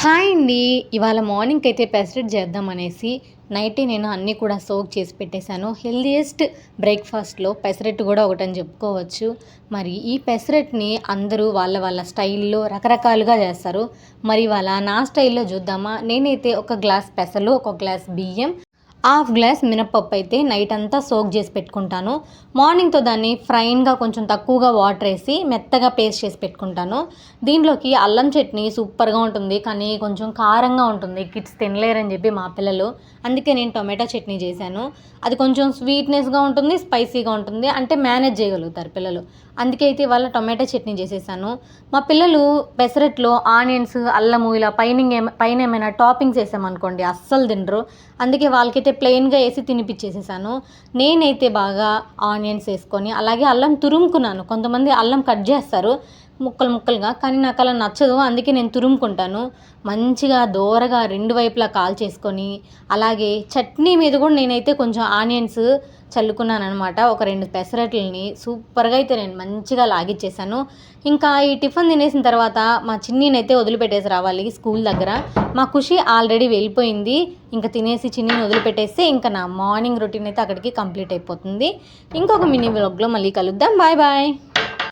Hi అండి. ఇవాళ మార్నింగ్‌కి అయితే పెసరట్టు చేద్దామనేసి నైటే నేను అన్నీ కూడా సోక్ చేసి పెట్టేశాను. హెల్తీయెస్ట్ బ్రేక్‌ఫాస్ట్‌లో పెసరట్టు కూడా ఒకటని చెప్పుకోవచ్చు. మరి ఈ పెసరట్టుని అందరూ వాళ్ళ వాళ్ళ స్టైల్‌లో రకరకాలుగా చేస్తారు. మరి ఇవాళ నా స్టైల్‌లో చూద్దామా? నేనైతే ఒక గ్లాస్ పెసలు, ఒక గ్లాస్ బియ్యం, హాఫ్ గ్లాస్ మినపప్పు అయితే నైట్ అంతా సోక్ చేసి పెట్టుకుంటాను. మార్నింగ్‌తో దాన్ని ఫ్రైన్‌గా కొంచెం తక్కువగా వాటర్ ఏసి మెత్తగా పేస్ట్ చేసి పెట్టుకుంటాను. దీంట్లోకి అల్లం చట్నీ సూపర్‌గా ఉంటుంది. కానీ కొంచెం కారంగా ఉంటుంది. కిడ్స్ తినలేరని చెప్పి మా పిల్లలు. అందుకే నేను టొమాటో చట్నీ చేశాను. అది కొంచెం స్వీట్‌నెస్‌గా ఉంటుంది, స్పైసీగా ఉంటుంది. అంటే మేనేజ్ చేయగలుగుతారు పిల్లలు. అందుకే అయితే ఇవాళ టొమాటో చట్నీ చేసేసాను. మా పిల్లలు పెసరట్లో ఆనియన్స్, అల్లము ఇలా పైన ఏమైనా టాపింగ్స్ ఏసామనుకోండి అస్సలు తినరు. అందుకే వాళ్ళకైతే ప్లెయిన్‌గా ఏసి తినిపిచ్చేసేసాను. నేనైతే బాగా ఆనియన్స్ ఏసుకొని, అలాగే అల్లం తురుముకున్నాను. కొంతమంది అల్లం కట్ జేస్తారు ముక్కలు ముక్కలుగా. కానీ నాకలా నచ్చదు. అందుకే నేను తురుముకుంటాను. మంచిగా దోరగా 2 వైపులా కాల్చేసుకొని, అలాగే చట్నీ మీద గూడా నేనైతే కొంచెం ఆనియన్స్ చల్లుకున్నాననమాట. ఒక 2 పెసరట్లని సూపర్‌గా అయితే నేను మంచిగా లాగిచ్చేసాను. ఇంకా ఈ టిఫిన్ తినేసిన తర్వాత మా చిన్నీనైతే వదిలిపెట్టేసి రావాలి స్కూల్ దగ్గర. మా ఖుషి ఆల్రెడీ వెళ్ళిపోయింది. ఇంక తినేసి చిన్నీని వదిలిపెట్టేస్తే ఇంక నా మార్నింగ్ రొటీన్ అయితే అక్కడికి కంప్లీట్ అయిపోతుంది. ఇంకొక మినీ వ్లాగ్‌లో మళ్ళీ కలుద్దాం. Bye bye.